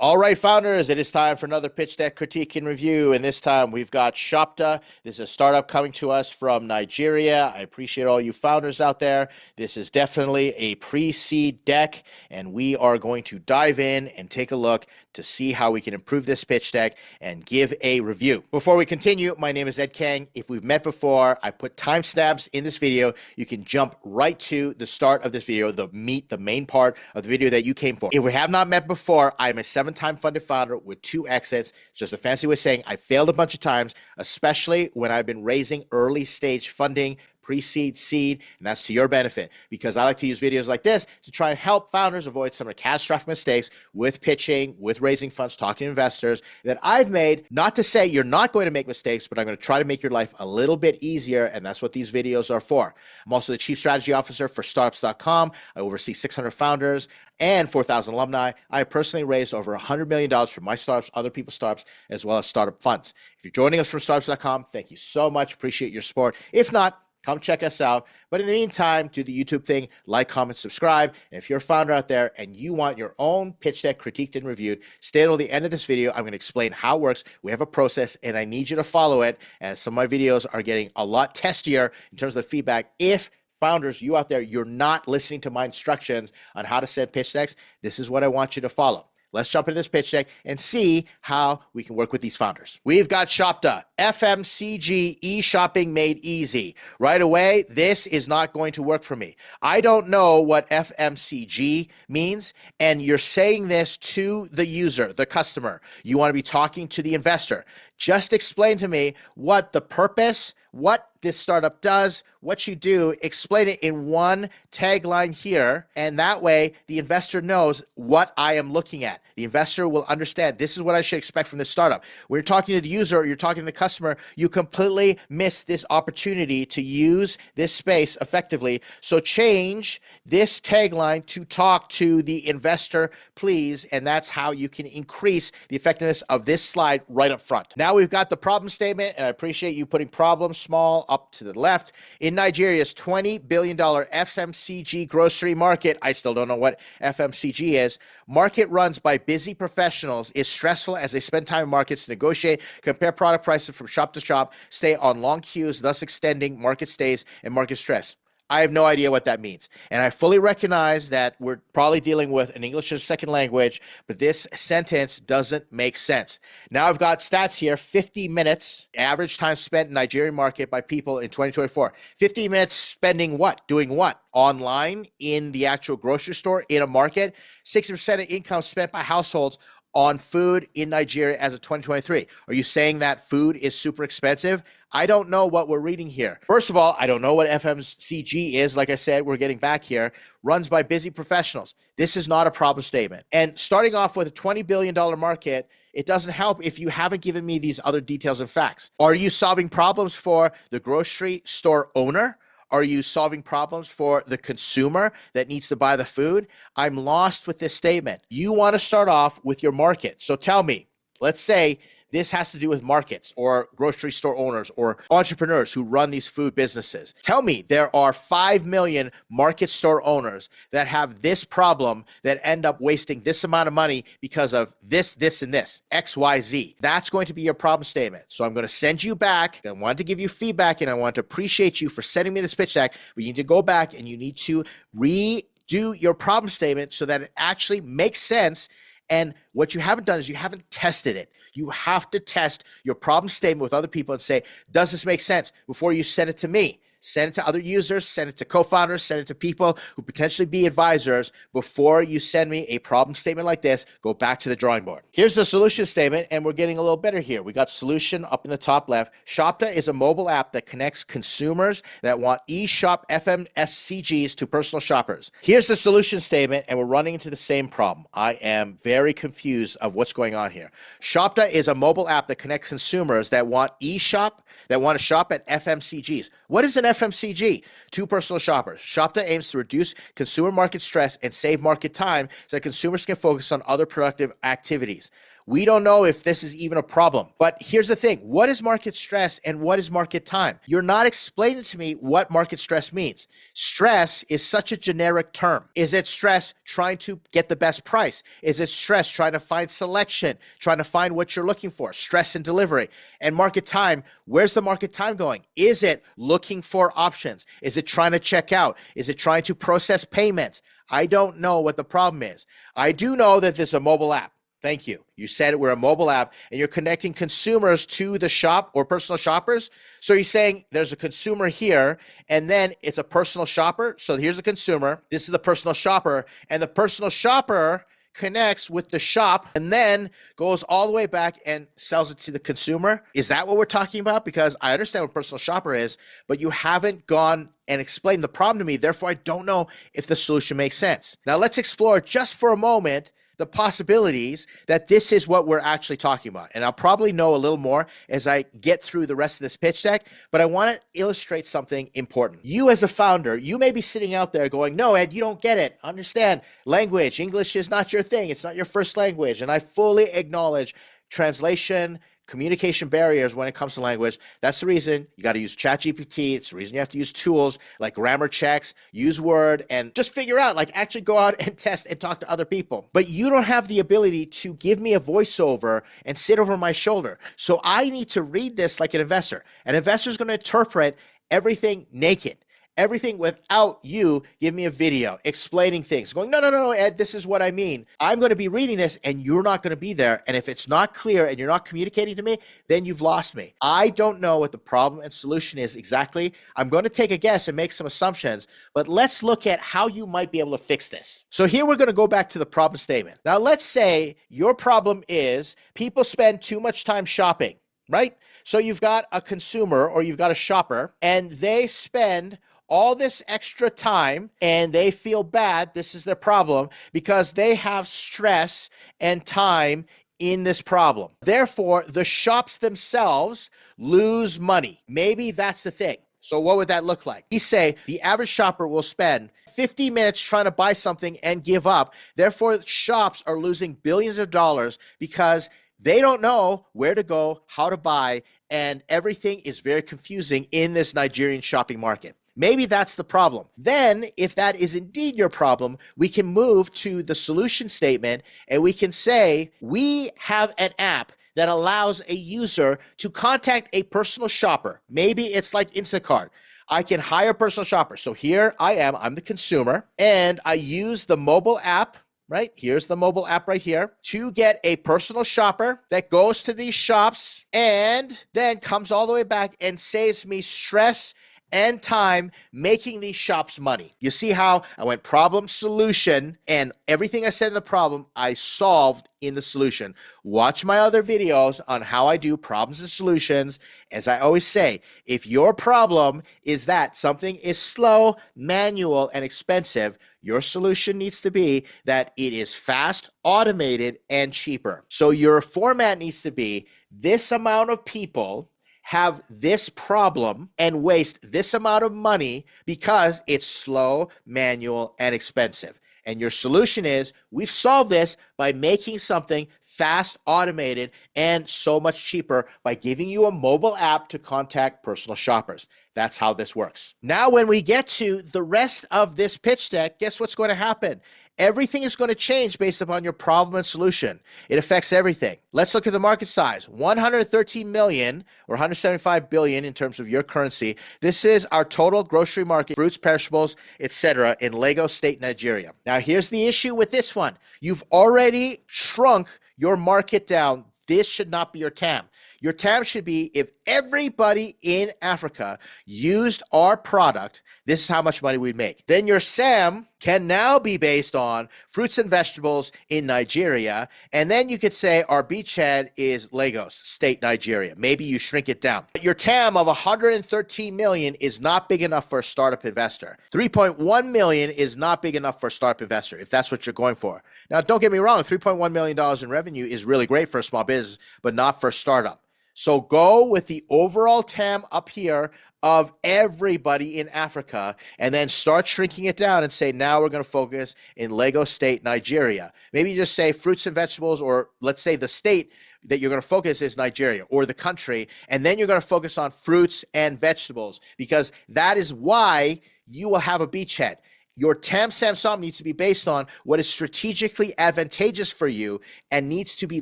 All right, founders, it is time for another pitch deck critique and review. And this time we've got Shopta. This is a startup coming to us from Nigeria. I appreciate all you founders out there. This is definitely a pre-seed deck, and we are going to dive in and take a look to see how we can improve this pitch deck and give a review. Before we continue, my name is Ed Kang. If we've met before, I put timestamps in this video. You can jump right to the start of this video, the main part of the video that you came for. If we have not met before, I'm a seven-time funded founder with 2 exits. It's just a fancy way of saying I failed a bunch of times, especially when I've been raising early stage funding, pre-seed, seed, and that's to your benefit because I like to use videos like this to try and help founders avoid some of the catastrophic mistakes with pitching, with raising funds, talking to investors that I've made. Not to say you're not going to make mistakes, but I'm going to try to make your life a little bit easier, and that's what these videos are for. I'm also the Chief Strategy Officer for Startups.com. I oversee 600 founders and 4,000 alumni. I personally raised over $100 million for my startups, other people's startups, as well as startup funds. If you're joining us from Startups.com, thank you so much. Appreciate your support. If not, come check us out. But in the meantime, do the YouTube thing, like, comment, subscribe. And if you're a founder out there and you want your own pitch deck critiqued and reviewed, stay till the end of this video. I'm going to explain how it works. We have a process, and I need you to follow it, as some of my videos are getting a lot testier in terms of feedback. If founders, you out there, you're not listening to my instructions on how to send pitch decks, this is what I want you to follow. Let's jump into this pitch deck and see how we can work with these founders. We've got Shopta, FMCG e-shopping made easy. Right away, this is not going to work for me. I don't know what FMCG means, and you're saying this to the user, the customer. You want to be talking to the investor. Just explain to me what the purpose, what this startup does, what you do, explain it in one tagline here, and that way the investor knows what I am looking at. The investor will understand this is what I should expect from this startup. When you're talking to the user, or you're talking to the customer, you completely miss this opportunity to use this space effectively. So change this tagline to talk to the investor, please, and that's how you can increase the effectiveness of this slide right up front. Now we've got the problem statement, and I appreciate you putting problem small up to the left. In Nigeria's $20 billion FMCG grocery market, I still don't know what FMCG is, market runs by busy professionals is stressful as they spend time in markets to negotiate, compare product prices from shop to shop, stay on long queues, thus extending market stays and market stress. I have no idea what that means. And I fully recognize that we're probably dealing with an English as a second language, but this sentence doesn't make sense. Now I've got stats here, 50 minutes, average time spent in Nigerian market by people in 2024. 50 minutes spending what? Doing what? Online, in the actual grocery store, in a market. 60% of income spent by households on food in Nigeria as of 2023. Are you saying that food is super expensive? I don't know what we're reading here. First of all, I don't know what FMCG is. Like I said, we're getting back here. Runs by busy professionals. This is not a problem statement. And starting off with a $20 billion market, it doesn't help if you haven't given me these other details and facts. Are you solving problems for the grocery store owner? Are you solving problems for the consumer that needs to buy the food? I'm lost with this statement. You want to start off with your market. So tell me, let's say this has to do with markets or grocery store owners or entrepreneurs who run these food businesses. Tell me there are 5 million market store owners that have this problem that end up wasting this amount of money because of this, and this, X, Y, Z. That's going to be your problem statement. So I'm going to send you back. I want to give you feedback, and I want to appreciate you for sending me this pitch deck. But you need to go back and you need to redo your problem statement so that it actually makes sense. And what you haven't done is you haven't tested it. You have to test your problem statement with other people and say, does this make sense before you send it to me? Send it to other users, send it to co-founders, send it to people who potentially be advisors. Before you send me a problem statement like this, go back to the drawing board. Here's the solution statement, and we're getting a little better here. We got solution up in the top left. Shopta is a mobile app that connects consumers that want e-shop FMCGs to personal shoppers. Here's the solution statement, and we're running into the same problem. I am very confused of what's going on here. Shopta is a mobile app that connects consumers that want e-shop, that want to shop at FMCGs. What is an FMCG? To personal shoppers. Shopta aims to reduce consumer market stress and save market time so that consumers can focus on other productive activities. We don't know if this is even a problem. But here's the thing. What is market stress and what is market time? You're not explaining to me what market stress means. Stress is such a generic term. Is it stress trying to get the best price? Is it stress trying to find selection, trying to find what you're looking for? Stress in delivery. And market time, where's the market time going? Is it looking for options? Is it trying to check out? Is it trying to process payments? I don't know what the problem is. I do know that there's a mobile app. Thank you. You said we're a mobile app and you're connecting consumers to the shop or personal shoppers. So you're saying there's a consumer here and then it's a personal shopper. So here's a consumer. This is the personal shopper, and the personal shopper connects with the shop and then goes all the way back and sells it to the consumer. Is that what we're talking about? Because I understand what personal shopper is, but you haven't gone and explained the problem to me. Therefore, I don't know if the solution makes sense. Now let's explore just for a moment the possibilities that this is what we're actually talking about. And I'll probably know a little more as I get through the rest of this pitch deck, but I want to illustrate something important. You as a founder, you may be sitting out there going, no, Ed, you don't get it. Understand, language, English is not your thing. It's not your first language. And I fully acknowledge translation, communication barriers when it comes to language. That's the reason you got to use ChatGPT. It's the reason you have to use tools like grammar checks, use Word, and just figure out, like actually go out and test and talk to other people. But you don't have the ability to give me a voiceover and sit over my shoulder. So I need to read this like an investor. An investor is going to interpret everything naked. Everything without you give me a video explaining things, going, no, Ed, this is what I mean. I'm going to be reading this and you're not going to be there. And if it's not clear and you're not communicating to me, then you've lost me. I don't know what the problem and solution is exactly. I'm going to take a guess and make some assumptions, but let's look at how you might be able to fix this. So here we're going to go back to the problem statement. Now, let's say your problem is people spend too much time shopping, right? So you've got a consumer or you've got a shopper and they spend all this extra time and they feel bad. This is their problem because they have stress and time in this problem. Therefore, the shops themselves lose money. Maybe that's the thing. So what would that look like? We say the average shopper will spend 50 minutes trying to buy something and give up. Therefore, shops are losing billions of dollars because they don't know where to go, how to buy, and everything is very confusing in this Nigerian shopping market. Maybe that's the problem. Then, if that is indeed your problem, we can move to the solution statement and we can say, we have an app that allows a user to contact a personal shopper. Maybe it's like Instacart. I can hire a personal shopper. So here I am, I'm the consumer, and I use the mobile app, right? Here's the mobile app right here to get a personal shopper that goes to these shops and then comes all the way back and saves me stress and time making these shops money. You see how I went problem, solution, and everything I said in the problem, I solved in the solution. Watch my other videos on how I do problems and solutions. As I always say, if your problem is that something is slow, manual, and expensive, your solution needs to be that it is fast, automated, and cheaper. So your format needs to be this amount of people have this problem and waste this amount of money because it's slow, manual, and expensive. And your solution is we've solved this by making something fast, automated, and so much cheaper by giving you a mobile app to contact personal shoppers. That's how this works. Now, when we get to the rest of this pitch deck, guess what's going to happen? Everything is going to change based upon your problem and solution. It affects everything. Let's look at the market size. 113 million or 175 billion in terms of your currency. This is our total grocery market, fruits, perishables, etc. in Lagos State, Nigeria. Now, here's the issue with this one. You've already shrunk your market down. This should not be your TAM. Your TAM should be if everybody in Africa used our product, this is how much money we'd make. Then your SAM can now be based on fruits and vegetables in Nigeria. And then you could say our beachhead is Lagos State, Nigeria. Maybe you shrink it down. But your TAM of 113 million is not big enough for a startup investor. 3.1 million is not big enough for a startup investor, if that's what you're going for. Now, don't get me wrong, $3.1 million in revenue is really great for a small business, but not for a startup. So go with the overall TAM up here of everybody in Africa, and then start shrinking it down and say, now we're going to focus in Lagos State, Nigeria. Maybe you just say fruits and vegetables, or let's say the state that you're going to focus is Nigeria, or the country, and then you're going to focus on fruits and vegetables, because that is why you will have a beachhead. Your TAM SAM needs to be based on what is strategically advantageous for you and needs to be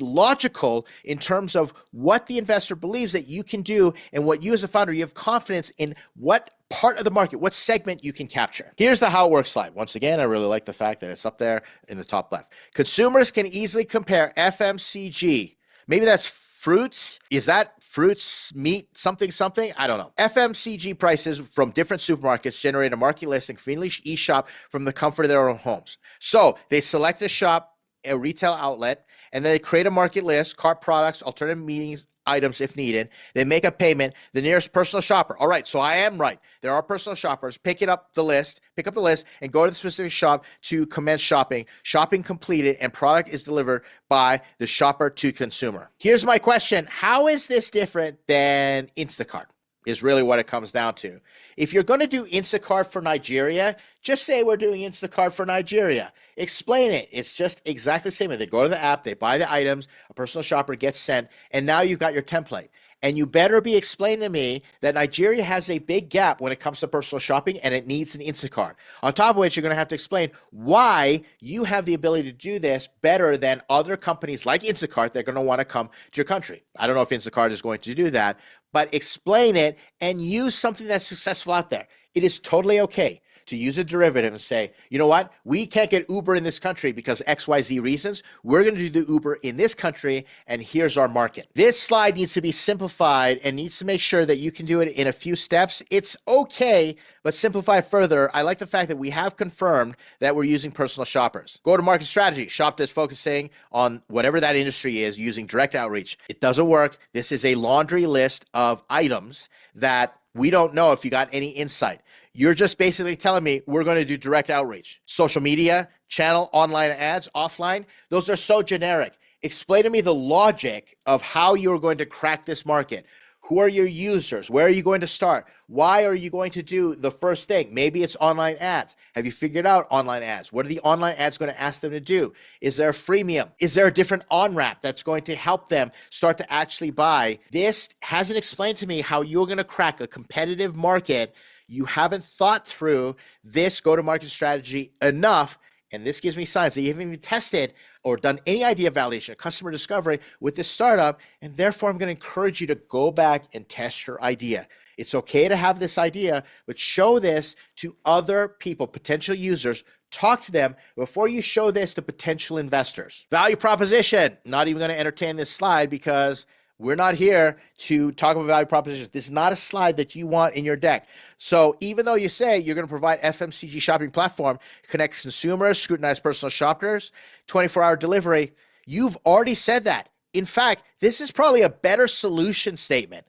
logical in terms of what the investor believes that you can do, and what you as a founder, you have confidence in what part of the market, what segment you can capture. Here's the how it works slide. Once again, I really like the fact that it's up there in the top left. Consumers can easily compare FMCG. Maybe that's fruits. Is that fruits, meat, something? I don't know. FMCG prices from different supermarkets generate a market list and conveniently e-shop from the comfort of their own homes. So they select a shop, a retail outlet, and then they create a market list, cart products, alternative meetings, items if needed. They make a payment. The nearest personal shopper. All right, so I am right. There are personal shoppers. Pick up the list, and go to the specific shop to commence shopping. Shopping completed, and product is delivered by the shopper to consumer. Here's my question. How is this different than Instacart? Is really what it comes down to. If you're going to do Instacart for Nigeria, just say we're doing Instacart for Nigeria. Explain it. It's just exactly the same. They go to the app, they buy the items, a personal shopper gets sent, and now you've got your template. And you better be explaining to me that Nigeria has a big gap when it comes to personal shopping, and it needs an Instacart. On top of which, you're going to have to explain why you have the ability to do this better than other companies like Instacart that are going to want to come to your country. I don't know if Instacart is going to do that, but explain it and use something that's successful out there. It is totally okay to use a derivative and say, you know what, we can't get Uber in this country because XYZ reasons. We're going to do the Uber in this country, and here's our market. This slide needs to be simplified and needs to make sure that you can do it in a few steps. It's okay, but simplify further. I like the fact that we have confirmed that we're using personal shoppers. Go-to-market strategy. Shopta is focusing on whatever that industry is, using direct outreach. It doesn't work. This is a laundry list of items that we don't know if you got any insight. You're just basically telling me we're going to do direct outreach. Social media, channel, online ads, offline, those are so generic. Explain to me the logic of how you're going to crack this market. Who are your users? Where are you going to start? Why are you going to do the first thing? Maybe it's online ads. Have you figured out online ads? What are the online ads going to ask them to do? Is there a freemium? Is there a different on-ramp that's going to help them start to actually buy? This hasn't explained to me how you're going to crack a competitive market. You haven't thought through this go-to-market strategy enough, and this gives me signs that you haven't even tested or done any idea validation, customer discovery with this startup, and therefore I'm going to encourage you to go back and test your idea. It's okay to have this idea, but show this to other people, potential users. Talk to them before you show this to potential investors. Value proposition. Not even going to entertain this slide because we're not here to talk about value propositions. This is not a slide that you want in your deck. So even though you say you're going to provide FMCG shopping platform, connect consumers, scrutinize personal shoppers, 24-hour delivery, you've already said that. In fact, this is probably a better solution statement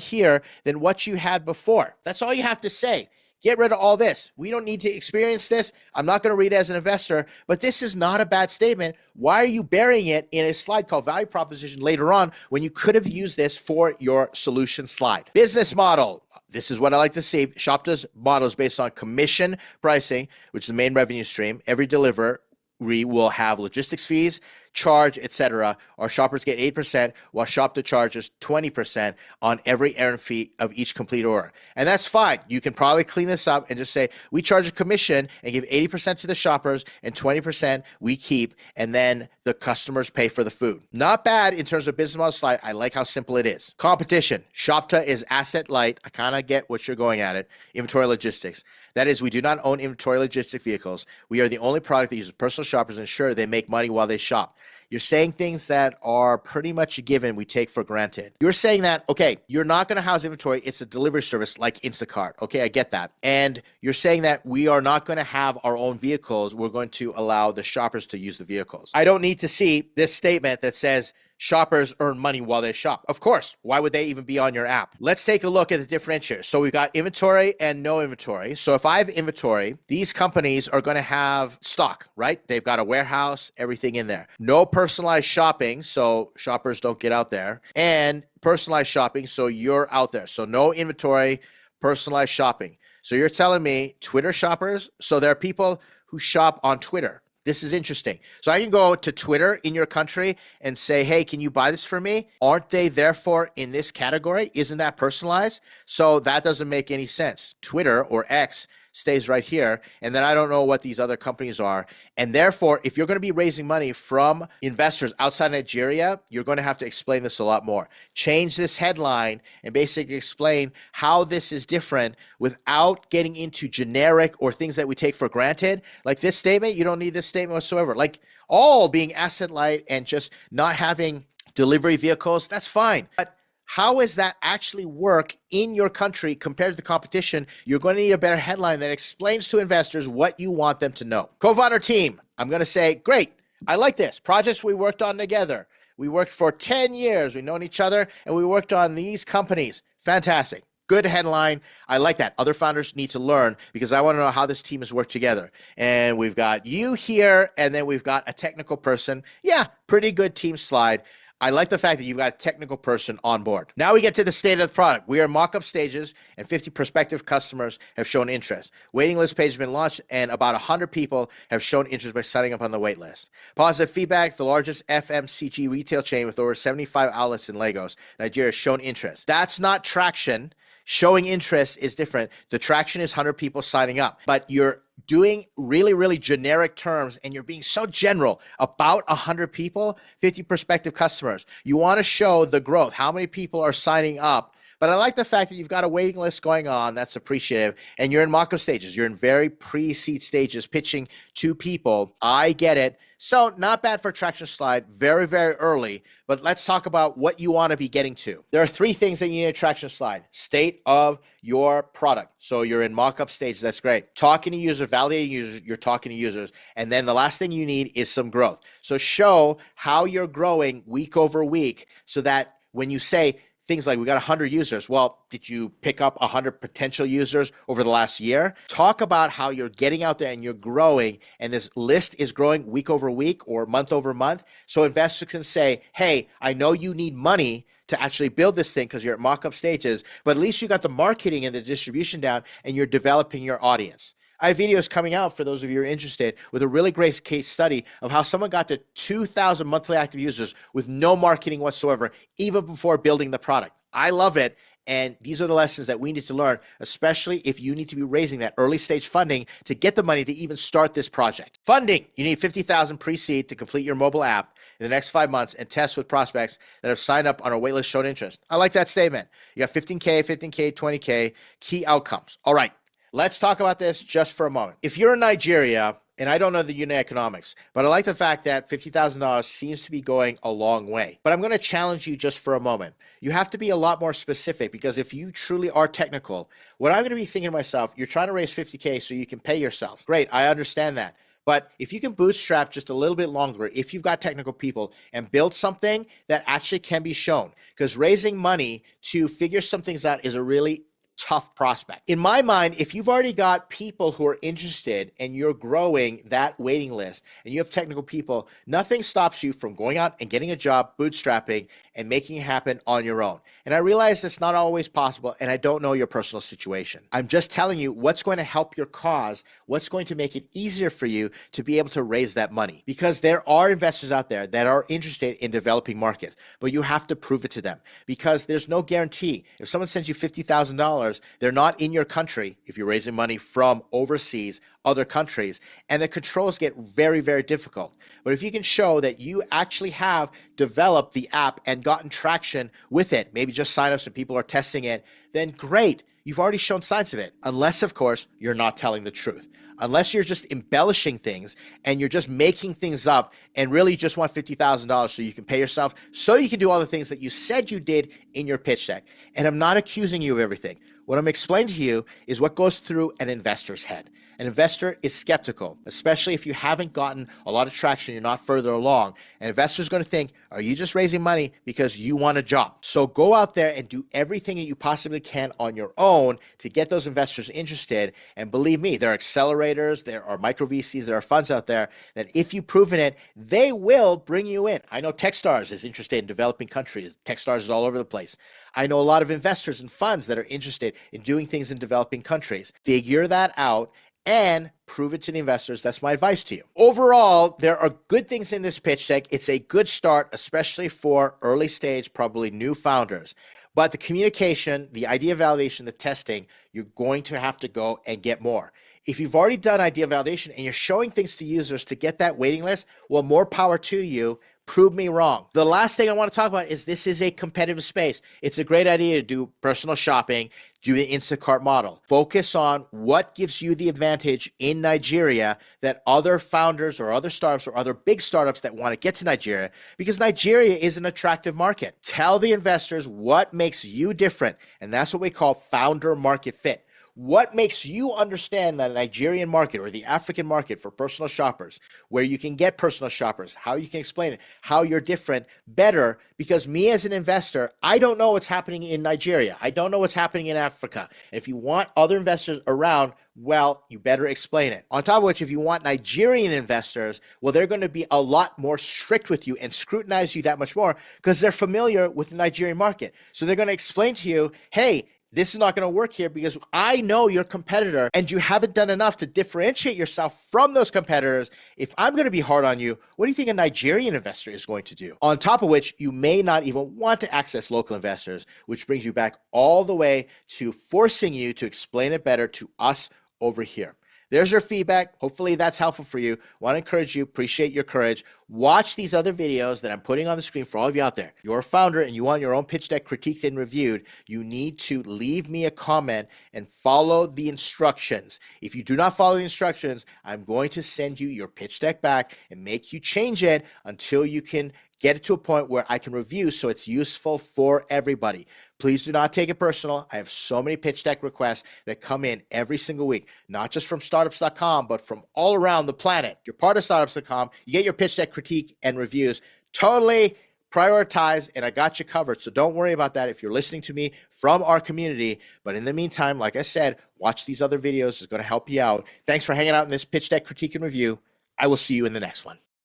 here than what you had before. That's all you have to say. Get rid of all this. We don't need to experience this. I'm not going to read it as an investor, but this is not a bad statement. Why are you burying it in a slide called value proposition later on when you could have used this for your solution slide? Business model. This is what I like to see. Shopta's model is based on commission pricing, which is the main revenue stream. Every delivery will have logistics fees, charge, etc. Our shoppers get 8%, while Shopta charges 20% on every errand fee of each complete order. And that's fine. You can probably clean this up and just say, we charge a commission and give 80% to the shoppers and 20% we keep, and then the customers pay for the food. Not bad in terms of business model slide. I like how simple it is. Competition. Shopta is asset light. I kind of get what you're going at it. Inventory logistics. That is, we do not own inventory logistic vehicles. We are the only product that uses personal shoppers and ensure they make money while they shop. You're saying things that are pretty much a given we take for granted. You're saying that, okay, you're not going to house inventory. It's a delivery service like Instacart. Okay, I get that. And you're saying that we are not going to have our own vehicles. We're going to allow the shoppers to use the vehicles. I don't need to see this statement that says shoppers earn money while they shop. Of course, why would they even be on your app? Let's take a look at the differentiators. So we've got inventory and no inventory. So if I have inventory, these companies are going to have stock, right? They've got a warehouse, everything in there. No personalized shopping, so shoppers don't get out there. And personalized shopping, so you're out there. So no inventory, personalized shopping. So you're telling me Twitter shoppers, so there are people who shop on Twitter. This is interesting. So I can go to Twitter in your country and say, hey, can you buy this for me? Aren't they therefore in this category? Isn't that personalized? So that doesn't make any sense. Twitter or X stays right here. And then I don't know what these other companies are. And therefore, if you're going to be raising money from investors outside Nigeria, you're going to have to explain this a lot more. Change this headline and basically explain how this is different without getting into generic or things that we take for granted. Like this statement, you don't need this statement whatsoever. Like all being asset light and just not having delivery vehicles, that's fine. But how does that actually work in your country compared to the competition? You're going to need a better headline that explains to investors what you want them to know. Co-founder team, I'm going to say, great. I like this. Projects we worked on together. We worked for 10 years. We've known each other, and we worked on these companies. Fantastic. Good headline. I like that. Other founders need to learn because I want to know how this team has worked together. And we've got you here, and then we've got a technical person. Yeah, pretty good team slide. I like the fact that you've got a technical person on board. Now we get to the state of the product. We are in mock-up stages, and 50 prospective customers have shown interest. Waiting list page has been launched, and about 100 people have shown interest by signing up on the wait list. Positive feedback, the largest FMCG retail chain with over 75 outlets in Lagos, Nigeria, has shown interest. That's not traction. Showing interest is different. The traction is 100 people signing up, but you're doing really, really generic terms and you're being so general about 100 people, 50 prospective customers. You want to show the growth, how many people are signing up. But I like the fact that you've got a waiting list going on. That's appreciative. And you're in mock-up stages. You're in very pre-seed stages, pitching to people. I get it. So not bad for a traction slide, very, very early. But let's talk about what you want to be getting to. There are 3 things that you need a traction slide. State of your product. So you're in mock-up stages. That's great. Talking to users, validating users, you're talking to users. And then the last thing you need is some growth. So show how you're growing week over week so that when you say, things like we got 100 users. Well, did you pick up 100 potential users over the last year? Talk about how you're getting out there and you're growing, and this list is growing week over week or month over month. So investors can say, hey, I know you need money to actually build this thing because you're at mock-up stages, but at least you got the marketing and the distribution down and you're developing your audience. I have videos coming out for those of you who are interested with a really great case study of how someone got to 2,000 monthly active users with no marketing whatsoever, even before building the product. I love it. And these are the lessons that we need to learn, especially if you need to be raising that early stage funding to get the money to even start this project. Funding, you need 50,000 pre-seed to complete your mobile app in the next 5 months and test with prospects that have signed up on our waitlist, shown interest. I like that statement. You got 15K, 15K, 20K, key outcomes. All right. Let's talk about this just for a moment. If you're in Nigeria, and I don't know the unit economics, but I like the fact that $50,000 seems to be going a long way. But I'm going to challenge you just for a moment. You have to be a lot more specific because if you truly are technical, what I'm going to be thinking to myself, you're trying to raise 50K so you can pay yourself. Great, I understand that. But if you can bootstrap just a little bit longer, if you've got technical people and build something that actually can be shown, because raising money to figure some things out is a really tough prospect. In my mind, if you've already got people who are interested and you're growing that waiting list and you have technical people, nothing stops you from going out and getting a job, bootstrapping, and making it happen on your own. And I realize that's not always possible, and I don't know your personal situation. I'm just telling you what's going to help your cause, what's going to make it easier for you to be able to raise that money. Because there are investors out there that are interested in developing markets, but you have to prove it to them because there's no guarantee. If someone sends you $50,000, they're not in your country if you're raising money from overseas, other countries, and the controls get very, very difficult. But if you can show that you actually have developed the app and gotten traction with it, maybe just signups and people are testing it, then great. You've already shown signs of it, unless, of course, you're not telling the truth. Unless you're just embellishing things and you're just making things up and really just want $50,000 so you can pay yourself, so you can do all the things that you said you did in your pitch deck. And I'm not accusing you of everything. What I'm explaining to you is what goes through an investor's head. An investor is skeptical, especially if you haven't gotten a lot of traction, you're not further along. An investor is going to think, are you just raising money because you want a job? So go out there and do everything that you possibly can on your own to get those investors interested. And believe me, there are accelerators, there are micro VCs, there are funds out there that if you've proven it, they will bring you in. I know Techstars is interested in developing countries. Techstars is all over the place. I know a lot of investors and funds that are interested in doing things in developing countries. Figure that out and prove it to the investors. That's my advice to you. Overall, there are good things in this pitch deck. It's a good start, especially for early stage, probably new founders. But the communication, the idea validation, the testing, you're going to have to go and get more. If you've already done idea validation and you're showing things to users to get that waiting list, well, more power to you. Prove me wrong. The last thing I want to talk about is this is a competitive space. It's a great idea to do personal shopping, do the Instacart model. Focus on what gives you the advantage in Nigeria that other founders or other startups or other big startups that want to get to Nigeria, because Nigeria is an attractive market. Tell the investors what makes you different, and that's what we call founder market fit. What makes you understand that Nigerian market or the African market for personal shoppers, where you can get personal shoppers, how you can explain it, how you're different better? Because me as an investor, I don't know what's happening in Nigeria. I don't know what's happening in Africa. And if you want other investors around, well, you better explain it. On top of which, if you want Nigerian investors, well, they're going to be a lot more strict with you and scrutinize you that much more because they're familiar with the Nigerian market. So they're going to explain to you, hey, this is not going to work here because I know your competitor and you haven't done enough to differentiate yourself from those competitors. If I'm going to be hard on you, what do you think a Nigerian investor is going to do? On top of which, you may not even want to access local investors, which brings you back all the way to forcing you to explain it better to us over here. There's your feedback. Hopefully that's helpful for you. Want to encourage you, appreciate your courage. Watch these other videos that I'm putting on the screen for all of you out there. You're a founder and you want your own pitch deck critiqued and reviewed. You need to leave me a comment and follow the instructions. If you do not follow the instructions, I'm going to send you your pitch deck back and make you change it until you can get it to a point where I can review so it's useful for everybody. Please do not take it personal. I have so many pitch deck requests that come in every single week, not just from startups.com, but from all around the planet. You're part of startups.com. You get your pitch deck critique and reviews totally prioritized, and I got you covered. So don't worry about that if you're listening to me from our community. But in the meantime, like I said, watch these other videos. It's going to help you out. Thanks for hanging out in this pitch deck critique and review. I will see you in the next one.